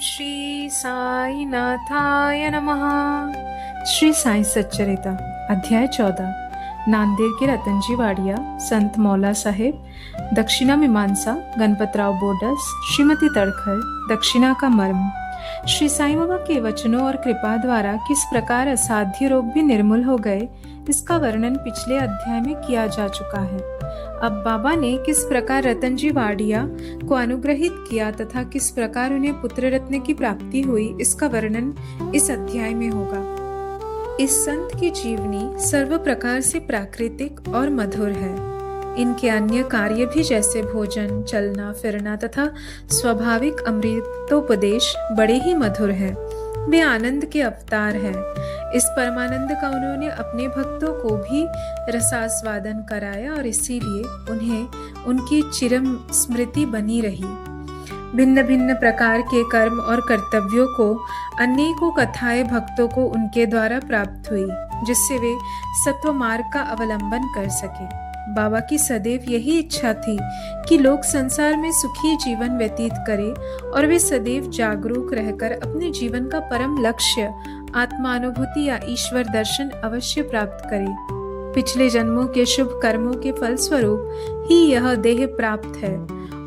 श्री साईनाथाय नमः। श्री साई सच्चरिता अध्याय 14। नांदेड़ के रतनजी वाड़िया, संत मौला साहेब, दक्षिणा मीमांसा, गणपतराव बोडस, श्रीमती तड़खर, दक्षिणा का मर्म। श्री साई बाबा के वचनों और कृपा द्वारा किस प्रकार असाध्य रोग भी निर्मूल हो गए, इसका वर्णन पिछले अध्याय में किया जा चुका है। अब बाबा ने किस प्रकार रतनजी वाड़िया को अनुग्रहित किया तथा किस प्रकार उन्हें पुत्र रत्न की प्राप्ति हुई, इसका वर्णन इस अध्याय में होगा। इस संत की जीवनी सर्व प्रकार से प्राकृतिक और मधुर है। इनके अन्य कार्य भी जैसे भोजन, चलना फिरना तथा स्वाभाविक अमृतोपदेश बड़े ही मधुर हैं। वे आनंद के अवतार हैं। इस परमानंद का उन्होंने अपने भक्तों को भी रसास्वादन कराया और इसीलिए उन्हें उनकी चिर स्मृति बनी रही। भिन्न भिन्न प्रकार के कर्म और कर्तव्यों को अनेकों कथाएं भक्तों को उनके द्वारा प्राप्त हुई, जिससे वे सत्व मार्ग का अवलंबन कर सके। बाबा की सदैव यही इच्छा थी कि लोग संसार में सुखी जीवन व्यतीत करें और वे सदैव जागरूक रहकर अपने जीवन का परम लक्ष्य आत्मानुभूति या ईश्वर दर्शन अवश्य प्राप्त करें। पिछले जन्मों के शुभ कर्मों के फलस्वरूप ही यह देह प्राप्त है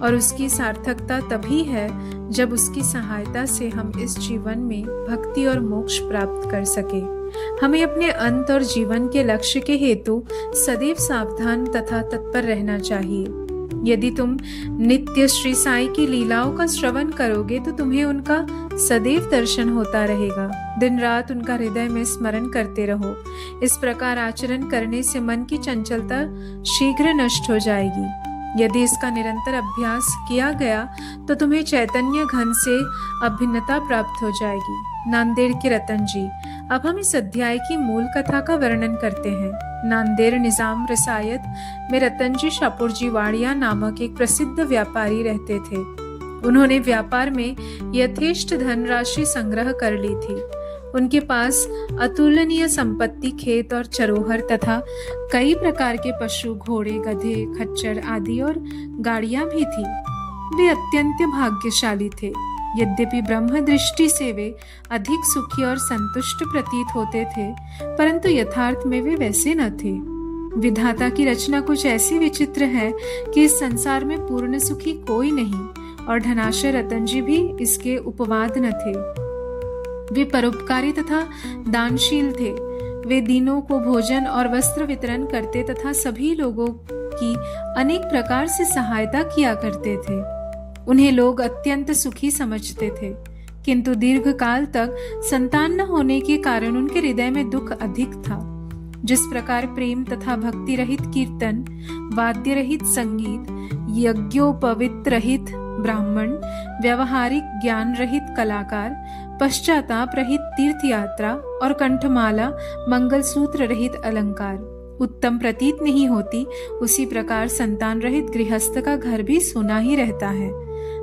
और उसकी सार्थकता तभी है जब उसकी सहायता से हम इस जीवन में भक्ति और मोक्ष प्राप्त कर सके। हमें अपने अंत और जीवन के लक्ष्य के हेतु सदैव सावधान तथा तत्पर रहना चाहिए। यदि तुम नित्य श्री साई की लीलाओं का श्रवण करोगे तो तुम्हें उनका सदैव दर्शन होता रहेगा। दिन रात उनका हृदय में स्मरण करते रहो। इस प्रकार आचरण करने से मन की चंचलता शीघ्र नष्ट हो जाएगी। यदि इसका निरंतर अभ्यास किया गया तो तुम्हें चैतन्य घन से अभिन्नता प्राप्त हो जाएगी। नांदेड़ के रतन जी। अब हम इस अध्याय की मूल कथा का वर्णन करते हैं। नांदेड़ निजाम रसायत में रतनजी शापुरजी वाड़िया नामक एक प्रसिद्ध व्यापारी रहते थे। उन्होंने व्यापार में यथेष्ट धनराशि संग्रह कर ली थी। उनके पास अतुलनीय संपत्ति, खेत और चरोहर तथा कई प्रकार के पशु, घोड़े, गधे, खच्चर आदि और गाड़ियां भी थी। वे अत्यंत भाग्यशाली थे। यद्यपि ब्रह्म दृष्टि से वे अधिक सुखी और संतुष्ट प्रतीत होते थे, परंतु यथार्थ में वे वैसे न थे। विधाता की रचना कुछ ऐसी विचित्र है कि इस संसार में पूर्ण सुखी कोई नहीं और धनाशय रतनजी भी इसके उपवाद न थे। वे परोपकारी तथा दानशील थे। वे दीनों को भोजन और वस्त्र वितरण करते तथा सभी लोगों की अनेक प्रकार से सहायता किया करते थे। उन्हें लोग अत्यंत सुखी समझते थे, किंतु दीर्घ काल तक संतान न होने के कारण उनके हृदय में दुख अधिक था। जिस प्रकार प्रेम तथा भक्ति रहित कीर्तन, वाद्य रहित संगीत, यज्ञोपवीत रहित ब्राह्मण, व्यवहारिक ज्ञान रहित कलाकार, पश्चाताप रहित तीर्थ यात्रा और कंठमाला, मंगलसूत्र रहित अलंकार उत्तम प्रतीत नहीं होती, उसी प्रकार संतान रहित गृहस्थ का घर भी सूना ही रहता है।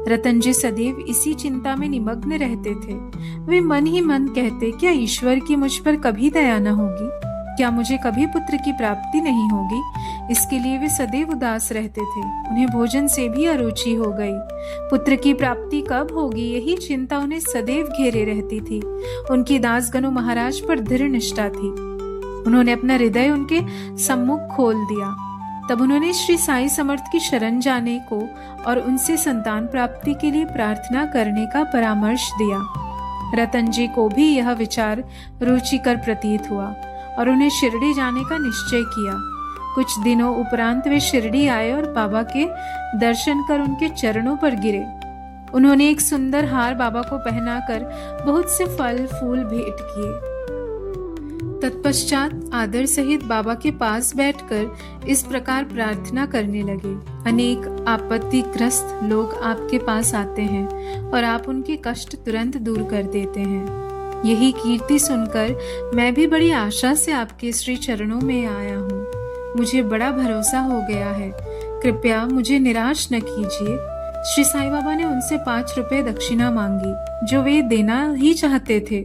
रतनजी सदैव इसी चिंता में निमग्न रहते थे। वे मन ही मन कहते, क्या ईश्वर की मुझ पर कभी दया न होगी? क्या मुझे कभी पुत्र की प्राप्ति नहीं होगी? इसके लिए वे सदैव उदास रहते थे। उन्हें भोजन से भी अरुचि हो गई। पुत्र की प्राप्ति कब होगी, यही चिंता उन्हें सदैव घेरे रहती थी। उनकी दासगणु महाराज पर दृढ़ निष्ठा थी। उन्होंने अपना हृदय उनके सम्मुख खोल दिया। तब उन्होंने श्री साई समर्थ की शरण जाने को और उनसे संतान प्राप्ति के लिए प्रार्थना करने का परामर्श दिया। रतनजी को भी यह विचार रुचिकर प्रतीत हुआ और उन्हें शिरडी जाने का निश्चय किया। कुछ दिनों उपरांत वे शिरडी आए और बाबा के दर्शन कर उनके चरणों पर गिरे। उन्होंने एक सुंदर हार बाबा को पहनाकर बहुत से फल फूल भेंट किए। तत्पश्चात आदर सहित बाबा के पास बैठकर इस प्रकार प्रार्थना करने लगे। अनेक आपत्तिग्रस्त लोग आपके पास आते हैं और आप उनके कष्ट तुरंत दूर कर देते हैं। यही कीर्ति सुनकर मैं भी बड़ी आशा से आपके श्री चरणों में आया हूँ। मुझे बड़ा भरोसा हो गया है। कृपया मुझे निराश न कीजिए। श्री साई बाबा ने उनसे 5 रुपए दक्षिणा मांगी, जो वे देना ही चाहते थे,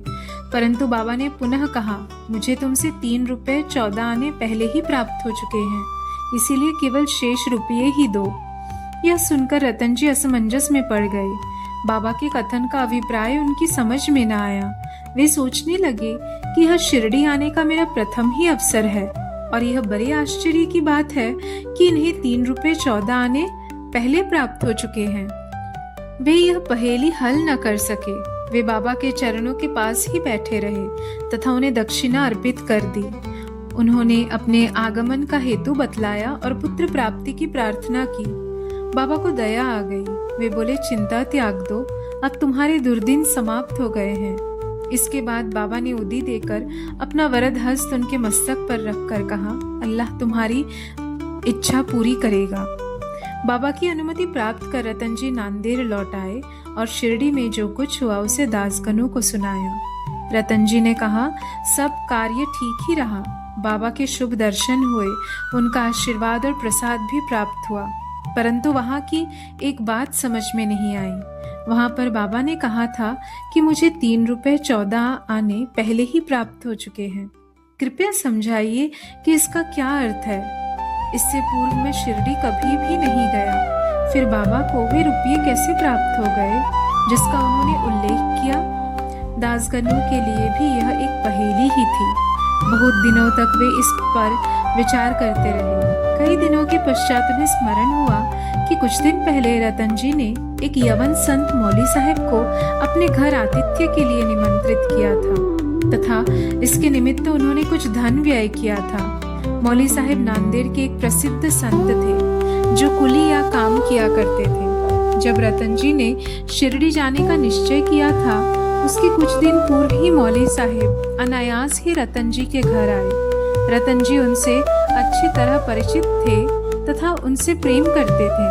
परंतु बाबा ने पुनः कहा, मुझे तुमसे 3 रुपए 14 आने पहले ही प्राप्त हो चुके हैं, इसीलिए केवल शेष रुपये ही दो। यह सुनकर रतनजी असमंजस में पड़ गए। बाबा के कथन का अभिप्राय उनकी समझ में न आया। वे सोचने लगे कि यह शिरडी आने का मेरा प्रथम ही अवसर है और यह बड़े आश्चर्य की बात है कि इन्हें 3 रुपए 14 आने पहले प्राप्त हो चुके हैं। वे यह पहेली हल न कर सके। वे बाबा के चरणों के पास ही बैठे रहे तथा उन्हें दक्षिणा अर्पित कर दी। उन्होंने अपने आगमन का हेतु बतलाया और पुत्र प्राप्ति की प्रार्थना की। बाबा को दया आ गई। वे बोले, चिंता त्याग दो, अब तुम्हारे दुर्दिन समाप्त हो गए हैं। इसके बाद बाबा ने उदी देकर अपना वरद हस्त उनके मस्तक पर रखकर कहा, अल्लाह तुम्हारी इच्छा पूरी करेगा। बाबा की अनुमति प्राप्त कर रतन जी नांदेड़ लौट आए और शिरडी में जो कुछ हुआ उसे दासगणों को सुनाया। रतन जी ने कहा, सब कार्य ठीक ही रहा। बाबा के शुभ दर्शन हुए, उनका आशीर्वाद और प्रसाद भी प्राप्त हुआ, परंतु वहाँ की एक बात समझ में नहीं आई। वहाँ पर बाबा ने कहा था कि मुझे 3 रुपए 14 आने पहले ही प्राप्त हो चुके हैं। कृपया समझाइए कि इसका क्या अर्थ है। इससे पूर्व मैं शिरडी कभी भी नहीं गया, फिर बाबा को वे रुपये कैसे प्राप्त हो गए जिसका उन्होंने उल्लेख किया। दासगणों के लिए भी यह एक पहेली ही थी। बहुत दिनों तक वे इस पर विचार करते रहे। कई दिनों के पश्चात उन्हें स्मरण हुआ कि कुछ दिन पहले रतन जी ने एक यवन संत मौली साहब को अपने घर आतिथ्य के लिए निमंत्रित किया था तथा इसके निमित्त उन्होंने कुछ धन व्यय किया था। मौली साहब नांदेड़ के एक प्रसिद्ध संत थे जो कुली या काम किया करते थे। जब रतन जी ने शिरडी जाने का निश्चय किया था, उसके कुछ दिन पूर्व ही मौली साहब अनायास ही रतन जी के घर आए। रतन जी उनसे अच्छी तरह परिचित थे तथा उनसे प्रेम करते थे,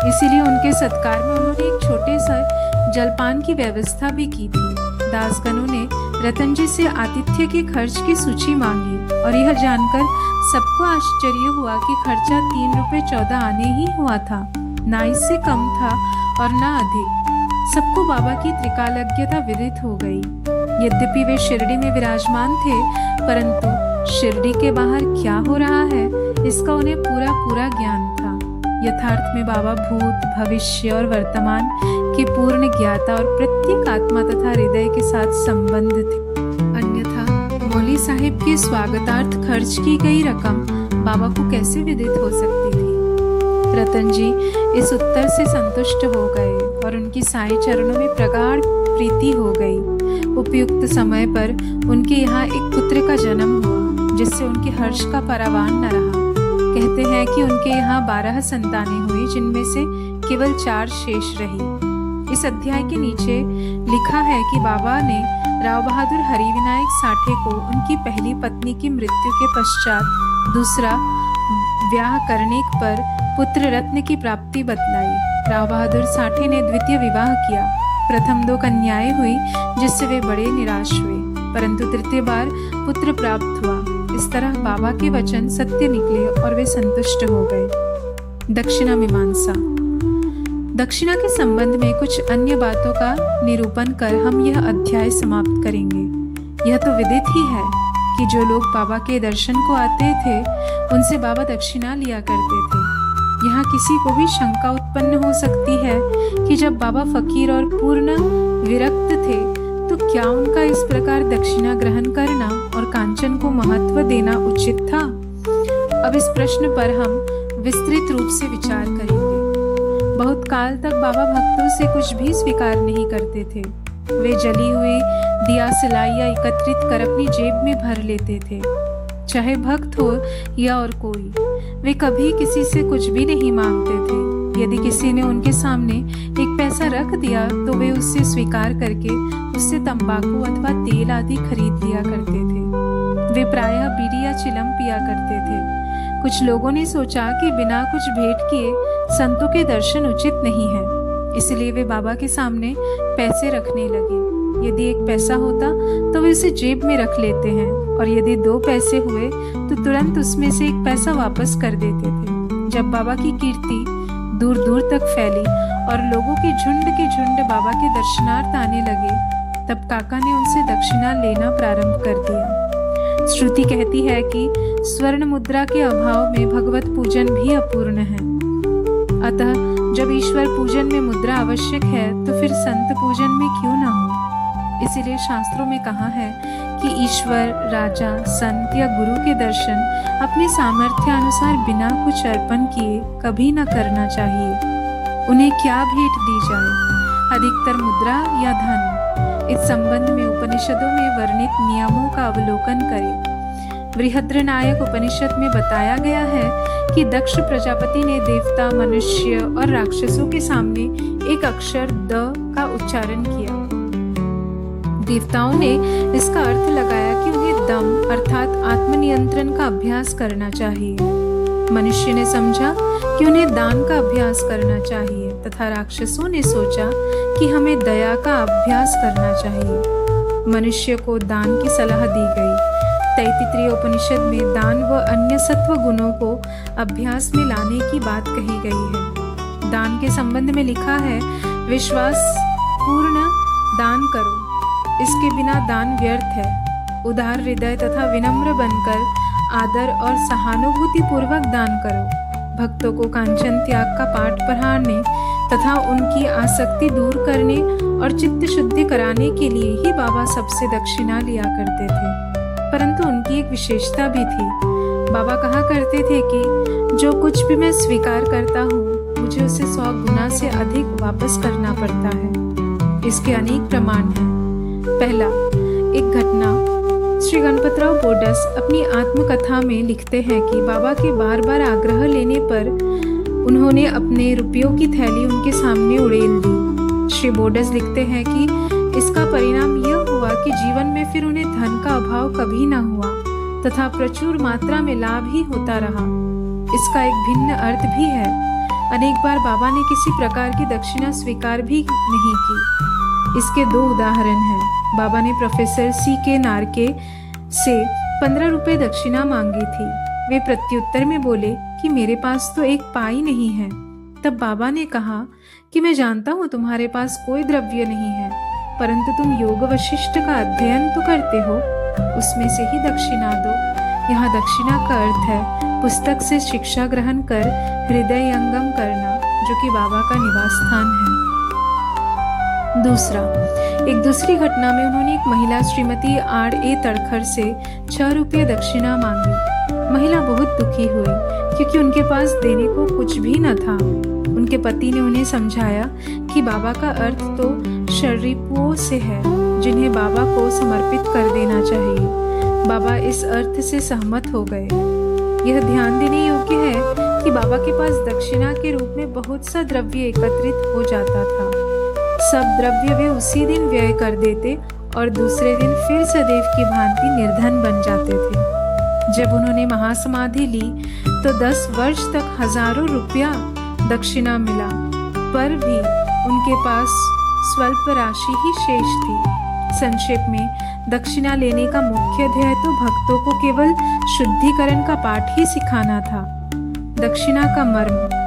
इसीलिए उनके सत्कार में उन्होंने एक छोटे सा जलपान की व्यवस्था भी की थी। दासगणों ने रतन जी से आतिथ्य के खर्च की सूची मांगी और यह जानकर सबको आश्चर्य हुआ कि खर्चा 3 रुपए 14 आने ही हुआ था, ना इससे कम था और ना अधिक। सबको बाबा की त्रिकालज्ञता विदित हो गई। यद्यपि वे शिरडी में विराजमान थे, परंतु शिरडी के बाहर क्या हो रहा है इसका उन्हें पूरा ज्ञान था। यथार्थ में बाबा भूत, भविष्य और वर्तमान के पूर्ण ज्ञाता और प्रत्येक आत्मा तथा हृदय के साथ संबंध थे। अन्यथा मौली साहिब के स्वागतार्थ खर्च की गई रकम बाबा को कैसे विदित हो सकती थी। रतन जी इस उत्तर से संतुष्ट हो गए और उनकी साईं चरणों में प्रगाढ़ प्रीति हो गई। उपयुक्त समय पर उनके यहाँ एक पुत्र का जन्म हुआ, जिससे उनके हर्ष का परावान न रहा। कहते हैं कि उनके यहाँ 12 संतानें हुई, जिनमें से केवल 4 शेष रही। इस अध्याय के नीचे लिखा है कि बाबा ने राव बहादुर हरिविनायक साठे को उनकी पहली पत्नी की मृत्यु के पश्चात दूसरा ब्याह करने पर पुत्र रत्न की प्राप्ति बतलाई। राव बहादुर साठे ने द्वितीय विवाह किया। प्रथम 2 कन्याएं हुई, जिससे वे बड़े निराश हुए, परंतु तृतीय बार पुत्र प्राप्त हुआ। इस तरह बाबा के वचन सत्य निकले और वे संतुष्ट हो गए। दक्षिणा मीमांसा। दक्षिणा के संबंध में कुछ अन्य बातों का निरूपण कर हम यह अध्याय समाप्त करेंगे। यह तो विदित ही है कि जो लोग बाबा के दर्शन को आते थे, उनसे बाबा दक्षिणा लिया करते थे। यहाँ किसी को भी शंका उत्पन्न हो सकती है कि जब बाबा फकीर और पूर्ण विरक्त थे, तो क्या उनका इस प्रकार दक्षिणा ग्रहण करना और कांचन को महत्व देना उचित था? अब इस प्रश्न पर हम विस्तृत रूप से विचार करेंगे। बहुत काल तक बाबा भक्तों से कुछ भी स्वीकार नहीं करते थे। वे जली हुई दिया सिलाइयाँ एकत्रित कर अपनी जेब में भर लेते थे, चाहे भक्त हो या और कोई। वे कभी किसी से कुछ भी नहीं मांगते थे। यदि किसी ने उनके सामने एक पैसा रख दिया तो वे उससे स्वीकार करके उससे तंबाकू अथवा तेल आदि खरीद लिया करते थे। वे प्रायः बीड़ी या चिलम पिया करते थे। कुछ लोगों ने सोचा कि बिना कुछ भेंट किए संतों के दर्शन उचित नहीं है, इसलिए वे बाबा के सामने पैसे रखने लगे। यदि 1 पैसा होता तो वे उसे जेब में रख लेते हैं, और यदि 2 पैसे हुए तो तुरंत उसमें से 1 पैसा वापस कर देते थे। जब बाबा की कीर्ति दूर दूर तक फैली और लोगों के झुंड बाबा के दर्शनार्थ आने लगे, तब काका ने उनसे दक्षिणा लेना प्रारंभ कर दिया। श्रुति कहती है कि स्वर्ण मुद्रा के अभाव में भगवत पूजन भी अपूर्ण है। अतः जब ईश्वर पूजन में मुद्रा आवश्यक है तो फिर संत पूजन में क्यों ना हो। इसीलिए शास्त्रों में कहा है कि ईश्वर, राजा, संत या गुरु के दर्शन अपने सामर्थ्य अनुसार बिना कुछ अर्पण किए कभी न करना चाहिए। उन्हें क्या भेंट दी जाए, अधिकतर मुद्रा या धन। इस संबंध में उपनिषदों में वर्णित नियमों का अवलोकन करें। बृहद्रनायक उपनिषद में बताया गया है कि दक्ष प्रजापति ने देवता, मनुष्य और राक्षसों के सामने एक अक्षर द का उच्चारण किया। देवताओं ने इसका अर्थ लगाया कि उन्हें दम अर्थात आत्मनियंत्रण का अभ्यास करना चाहिए। मनुष्य ने समझा कि उन्हें दान का अभ्यास करना चाहिए तथा राक्षसों ने सोचा कि हमें दया का अभ्यास करना चाहिए। मनुष्य को दान की सलाह दी गई। तैत्तिरीय उपनिषद में दान व अन्य सत्व गुणों को अभ्यास में लाने की बात कही गई है। दान के संबंध में लिखा है, विश्वास पूर्ण दान करो, इसके बिना दान व्यर्थ है। उदार हृदय तथा विनम्र बनकर आदर और सहानुभूति पूर्वक दान करो। भक्तों को कांचन त्याग का पाठ पढ़ाने तथा उनकी आसक्ति दूर करने और चित्त शुद्धि कराने के लिए ही बाबा सबसे दक्षिणा लिया करते थे। परंतु उनकी एक विशेषता भी थी। बाबा कहा करते थे कि जो कुछ भी मैं स्वीकार करता हूँ मुझे उसे 100 गुना से अधिक वापस करना पड़ता है। इसके अनेक प्रमाण हैं। पहला, एक घटना। श्री गणपतराव बोडस अपनी आत्मकथा में लिखते हैं कि बाबा के बार बार आग्रह लेने पर उन्होंने अपने रुपयों की थैली उनके सामने उड़ेल दी। श्री बोडस लिखते हैं कि इसका परिणाम यह हुआ कि जीवन में फिर उन्हें धन का अभाव कभी न हुआ तथा प्रचुर मात्रा में लाभ ही होता रहा। इसका एक भिन्न अर्थ भी है। अनेक बार बाबा ने किसी प्रकार की दक्षिणा स्वीकार भी नहीं की। इसके 2 उदाहरण हैं। बाबा ने प्रोफेसर C.K. नार्के से 15 रुपये दक्षिणा मांगी थी। वे प्रत्युत्तर में बोले कि मेरे पास तो एक पाई नहीं है। तब बाबा ने कहा कि मैं जानता हूँ तुम्हारे पास कोई द्रव्य नहीं है, परंतु तुम योग वशिष्ठ का अध्ययन तो करते हो, उसमें से ही दक्षिणा दो। यहाँ दक्षिणा का अर्थ है पुस्तक से शिक्षा ग्रहण कर हृदय यंगम करना, जो कि बाबा का निवास स्थान है। दूसरा, एक दूसरी घटना में उन्होंने एक महिला श्रीमती R.A. तड़खर से 6 रुपये दक्षिणा मांगी। महिला बहुत दुखी हुई क्योंकि उनके पास देने को कुछ भी न था। उनके पति ने उन्हें समझाया कि बाबा का अर्थ तो शरीफों से है जिन्हें बाबा को समर्पित कर देना चाहिए। बाबा इस अर्थ से सहमत हो गए। यह ध्यान देने योग्य है कि बाबा के पास दक्षिणा के रूप में बहुत सा द्रव्य एकत्रित हो जाता था। सब द्रव्य वे उसी दिन व्यय कर देते और दूसरे दिन फिर सदैव की भांति निर्धन बन जाते थे। जब उन्होंने महासमाधि ली तो 10 वर्ष तक हजारों रुपया दक्षिणा मिला, पर भी उनके पास स्वल्प राशि ही शेष थी। संक्षेप में, दक्षिणा लेने का मुख्य ध्येय तो भक्तों को केवल शुद्धिकरण का पाठ ही सिखाना था। दक्षिणा का मर्म।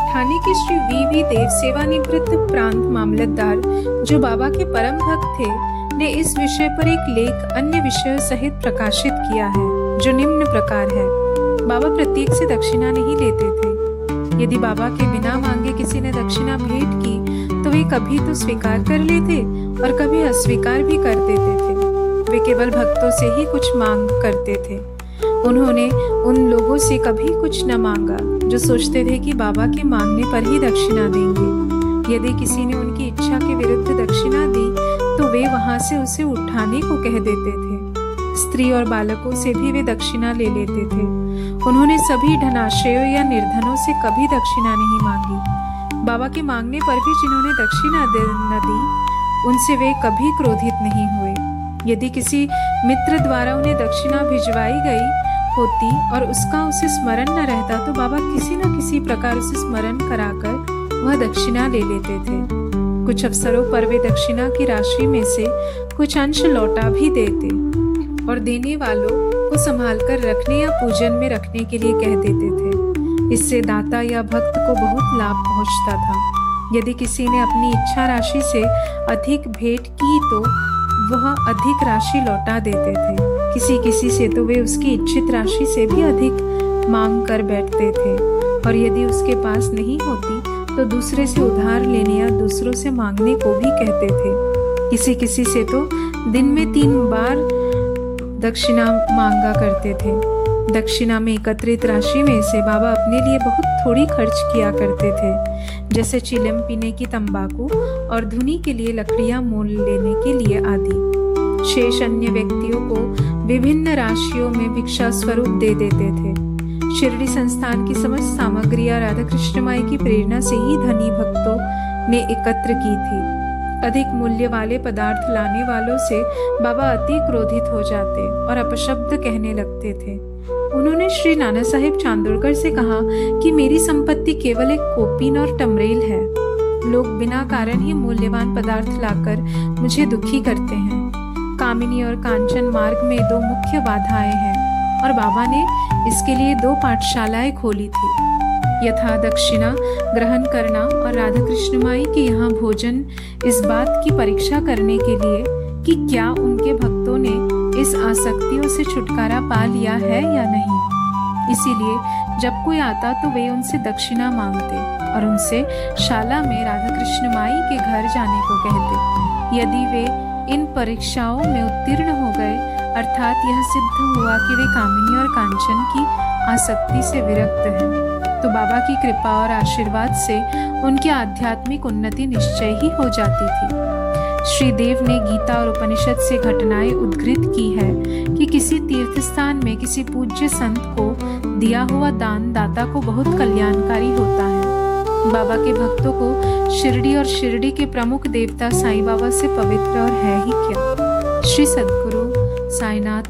ठाणे के श्री V.V. देव सेवानिवृत्त प्रांत मामलतदार, जो बाबा के परम भक्त थे, ने इस विषय पर एक लेख अन्य विषयों सहित प्रकाशित किया है, जो निम्न प्रकार है। बाबा प्रत्येक से दक्षिणा नहीं लेते थे। यदि बाबा के बिना मांगे किसी ने दक्षिणा भेंट की तो वे कभी तो स्वीकार कर लेते और कभी अस्वीकार भी कर देते थे। वे केवल भक्तों से ही कुछ मांग करते थे। उन्होंने उन लोगों से कभी कुछ न मांगा जो सोचते थे कि बाबा के मांगने पर ही दक्षिणा देंगे। यदि किसी ने उनकी इच्छा के विरुद्ध दक्षिणा दी तो वे वहां से उसे उठाने को कह देते थे। स्त्री और बालकों से भी वे दक्षिणा ले लेते थे। उन्होंने सभी धनाशयों या निर्धनों से कभी दक्षिणा नहीं मांगी। बाबा के मांगने पर भी जिन्होंने दक्षिणा न दी, उनसे वे कभी क्रोधित नहीं हुए। यदि किसी मित्र द्वारा उन्हें दक्षिणा भिजवाई गई होती और उसका उसे स्मरण न रहता तो बाबा किसी न किसी प्रकार उसे स्मरण कराकर वह दक्षिणा ले लेते थे। कुछ अवसरों पर वे दक्षिणा की राशि में से कुछ अंश लौटा भी देते और देने वालों को संभाल कर रखने या पूजन में रखने के लिए कह देते थे। इससे दाता या भक्त को बहुत लाभ पहुंचता था। यदि किसी ने अपनी इच्छा राशि से अधिक भेंट की तो वह अधिक राशि लौटा देते थे। किसी से तो वे उसकी इच्छित राशि से भी अधिक मांग कर बैठते थे और यदि उसके पास नहीं होती तो दूसरे से उधार लेने या दूसरों से मांगने को भी कहते थे। किसी किसी से तो दिन में 3 बार दक्षिणा मांगा करते थे। दक्षिणा में एकत्रित राशि में से बाबा अपने लिए बहुत थोड़ी खर्च किया करते थे, जैसे चिलम पीने की तंबाकू और धुनी के लिए लकड़ियां मोल लेने के लिए आदि। शेष अन्य व्यक्तियों को विभिन्न राशियों में भिक्षा स्वरूप दे देते थे। शिरडी संस्थान की समस्त सामग्रियां राधा कृष्ण माई की प्रेरणा से ही धनी भक्तों ने एकत्र की थी। अधिक मूल्य वाले पदार्थ लाने वालों से बाबा अति क्रोधित हो जाते और अपशब्द कहने लगते थे। उन्होंने श्री नाना साहेब चांदोरकर से कहा कि मेरी संपत्ति केवल एक कोपीन और टमरेल है। लोग बिना कारण ही मूल्यवान पदार्थ लाकर मुझे दुखी करते हैं। कामिनी और कांचन मार्ग में 2 मुख्य बाधाएं हैं और बाबा ने इसके लिए 2 पाठशालाएं खोली थी, यथा दक्षिणा ग्रहण करना और राधा कृष्ण माई के यहाँ भोजन, इस बात की परीक्षा करने के लिए कि क्या उनके भक्तों ने इस आसक्तियों से छुटकारा पा लिया है या नहीं। इसीलिए जब कोई आता तो वे उनसे दक्षिणा मांगते और उनसे शाला में राधा कृष्ण माई के घर जाने को कहते। यदि वे इन परीक्षाओं में उत्तीर्ण हो गए, अर्थात यह सिद्ध हुआ कि वे कामिनी और कांचन की आसक्ति से विरक्त हैं, तो बाबा की कृपा और आशीर्वाद से उनकी आध्यात्मिक उन्नति निश्चय ही हो जाती थी। श्री देव ने गीता और उपनिषद से घटनाएं उद्धृत की है कि किसी तीर्थ स्थान में किसी पूज्य संत को दिया हुआ दान दाता को बहुत कल्याणकारी होता है। बाबा के भक्तों को शिरडी और शिरडी के प्रमुख देवता साईं बाबा से पवित्र और है ही क्या। श्री सद्गुरु साईनाथ